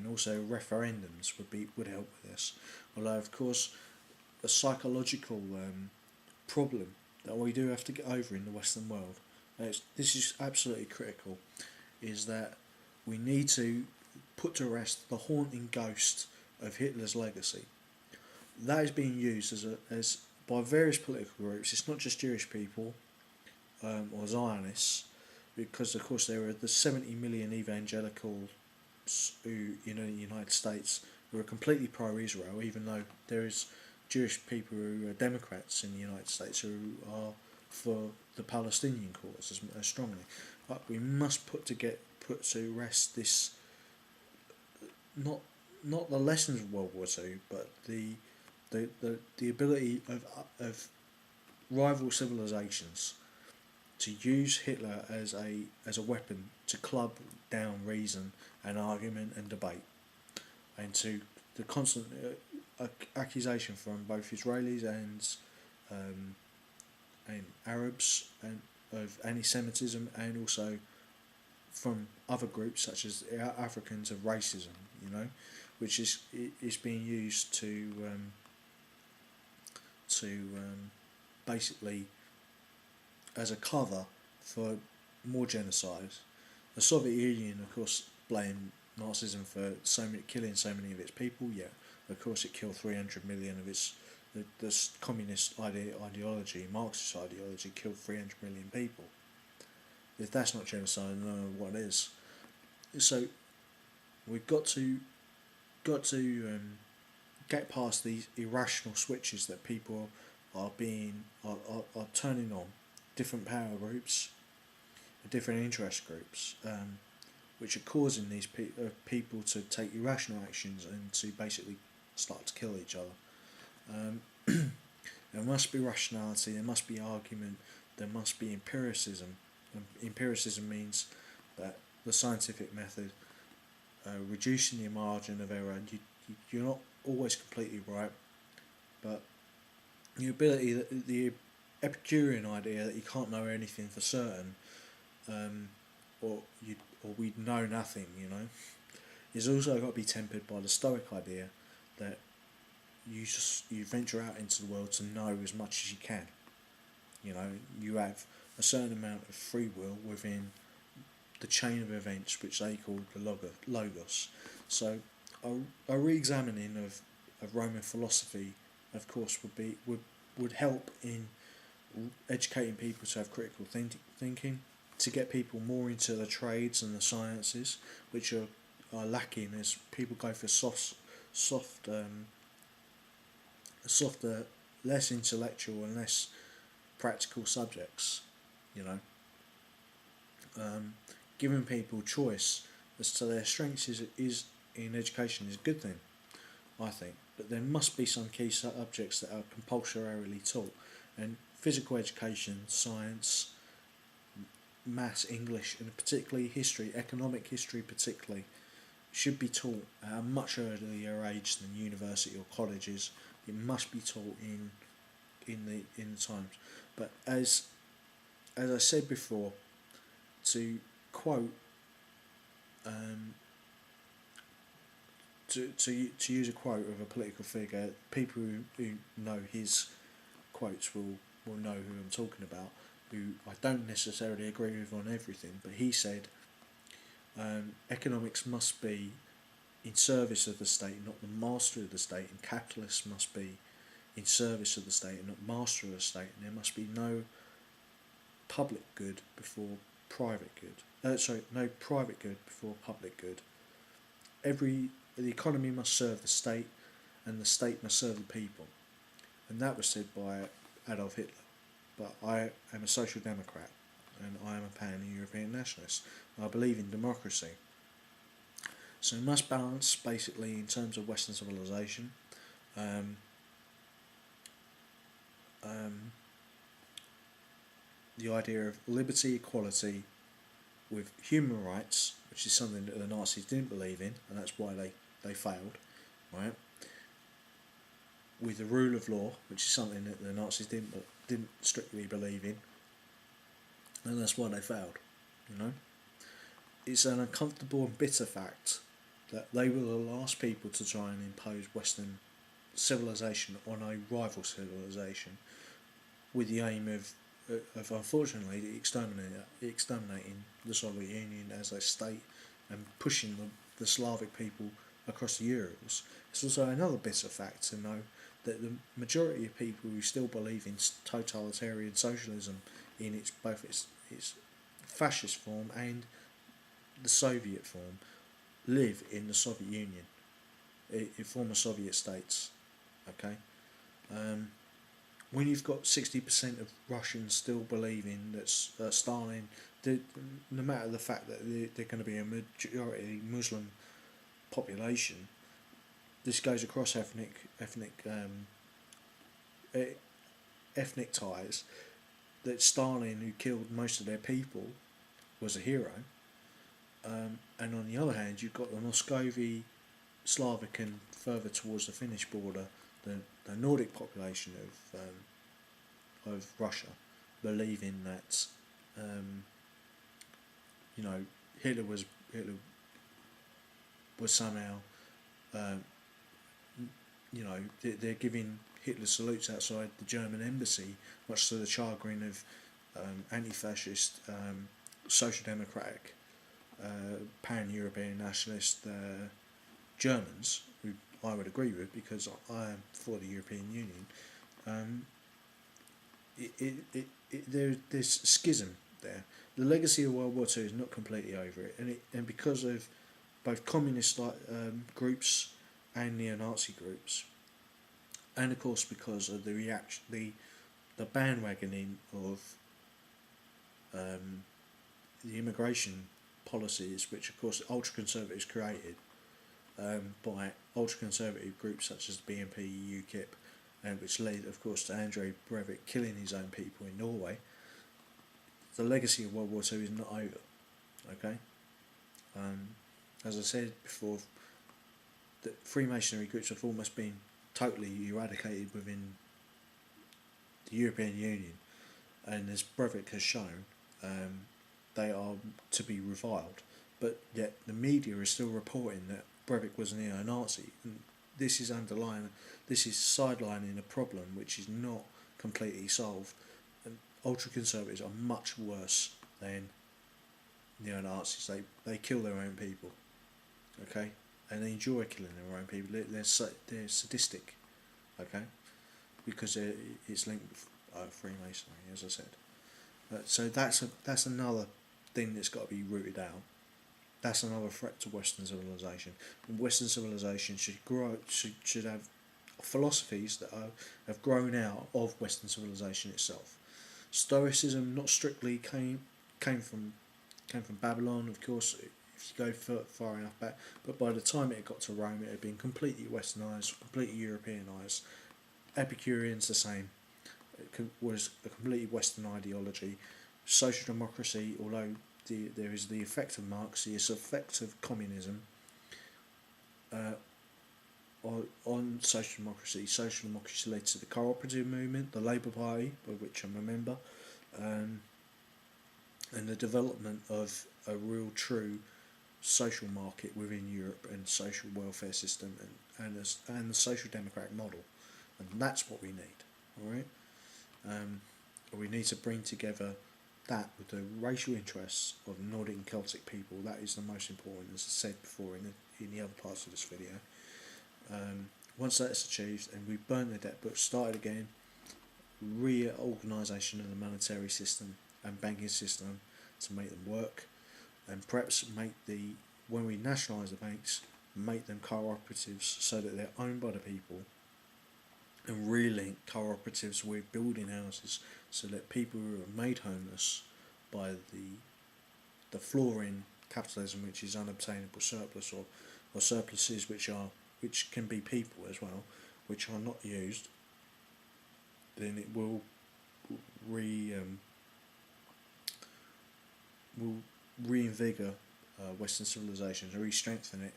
also referendums would help with this. Although of course a psychological problem that we do have to get over in the Western world, this is absolutely critical, is that we need to put to rest the haunting ghost of Hitler's legacy. That is being used as by various political groups. It's not just Jewish people or Zionists, because of course there are the 70 million evangelicals who in the United States who are completely pro-Israel, even though there is Jewish people who are Democrats in the United States who are for the Palestinian cause as strongly. But we must put to rest this, not the lessons of World War Two, but the ability of rival civilizations to use Hitler as a weapon to club down reason and argument and debate, and to the constant accusation from both Israelis and Arabs and of anti-Semitism, and also from other groups such as Africans of racism, which is being used to basically as a cover for more genocide. The Soviet Union, of course, blamed Nazism for killing so many of its people. Yeah, of course, it killed 300 million of its the communist ideology, Marxist ideology, killed 300 million people. If that's not genocide, I don't know what is. So we've got to get past these irrational switches that people are turning on. Different power groups, different interest groups, which are causing these people to take irrational actions and to basically start to kill each other. There must be rationality, there must be argument, there must be empiricism. Empiricism means that the scientific method, reducing the margin of error. You're not always completely right, but the ability, the Epicurean idea that you can't know anything for certain, or we know nothing, is also got to be tempered by the Stoic idea that you venture out into the world to know as much as you can. You have a certain amount of free will within the chain of events which they call the logos. So a re-examining of Roman philosophy, of course, would help in educating people to have critical thinking, to get people more into the trades and the sciences, which are lacking as people go for softer, less intellectual and less practical subjects. Giving people choice as to their strengths is in education is a good thing, I think. But there must be some key subjects that are compulsorily taught, and physical education, science, maths, English, and particularly history, economic history particularly, should be taught at a much earlier age than university or colleges. It must be taught in the times. But as I said before, to quote, to use a quote of a political figure, people who know his quotes will know who I'm talking about, who I don't necessarily agree with on everything, but he said economics must be in service of the state, not the master of the state, and capitalists must be in service of the state and not master of the state, and there must be no public good before private good. No private good before public good. The economy must serve the state, and the state must serve the people, and that was said by Adolf Hitler. But I am a social democrat, and I am a pan-European nationalist. I believe in democracy. So we must balance, basically, in terms of Western civilization, the idea of liberty, equality, with human rights, which is something that the Nazis didn't believe in, and that's why they failed, right? With the rule of law, which is something that the Nazis didn't strictly believe in, and that's why they failed. It's an uncomfortable and bitter fact that they were the last people to try and impose Western civilization on a rival civilization, with the aim of unfortunately exterminating the Soviet Union as a state and pushing the Slavic people across the Urals. It's also another bitter fact to know that the majority of people who still believe in totalitarian socialism in both its fascist form and the Soviet form live in the Soviet Union, in former Soviet states. Okay, when you've got 60% of Russians still believing that Stalin, no matter the fact that they're going to be a majority Muslim population, this goes across ethnic ties. That Stalin, who killed most of their people, was a hero. And on the other hand, you've got the Muscovy, Slavic, and further towards the Finnish border, the Nordic population of Russia, believing that Hitler was somehow they're giving Hitler salutes outside the German embassy, much to the chagrin of anti-fascist, social democratic, pan-European nationalist Germans, who I would agree with because I am for the European Union. There's schism there. The legacy of World War II is not completely over it, and because of both communist groups and neo-Nazi groups, and of course because of the reaction, the bandwagoning of the immigration policies, which of course ultra-conservatives created by ultra-conservative groups such as the BNP, UKIP, and which led of course to Andrej Breivik killing his own people in Norway. The legacy of World War II is not over. Okay, as I said before, the Freemasonry groups have almost been totally eradicated within the European Union, and as Breivik has shown, they are to be reviled. But yet the media is still reporting that Breivik was a neo-Nazi, and this is sidelining a problem which is not completely solved. And ultra-conservatives are much worse than neo-Nazis. They kill their own people, okay, and they enjoy killing their own people. They're sadistic, okay, because it's linked with Freemasonry, as I said. So that's another thing that's got to be rooted out. That's another threat to Western civilization. And Western civilization should have philosophies that have grown out of Western civilization itself. Stoicism not strictly came from Babylon, of course, if you go far enough back, but by the time it got to Rome, it had been completely westernized, completely Europeanized. Epicureans the same. It was a completely Western ideology. Social democracy, although there is the effect of Marx, the effect of communism on social democracy. Social democracy led to the cooperative movement, the Labour Party, of which I'm a member, and the development of a real true social market within Europe and social welfare system and the social democratic model, and that's what we need. All right, we need to bring together that with the racial interests of Nordic and Celtic people. That is the most important, as I said before in the other parts of this video. Once that's achieved and we've burnt the debt book, started again, reorganisation of the monetary system and banking system to make them work, and perhaps when we nationalise the banks, make them cooperatives so that they're owned by the people, and relink cooperatives with building houses so that people who are made homeless by the flaw in capitalism, which is unobtainable surplus or surpluses which can be people as well, which are not used, then it will reinvigor Western civilization, to re-strengthen it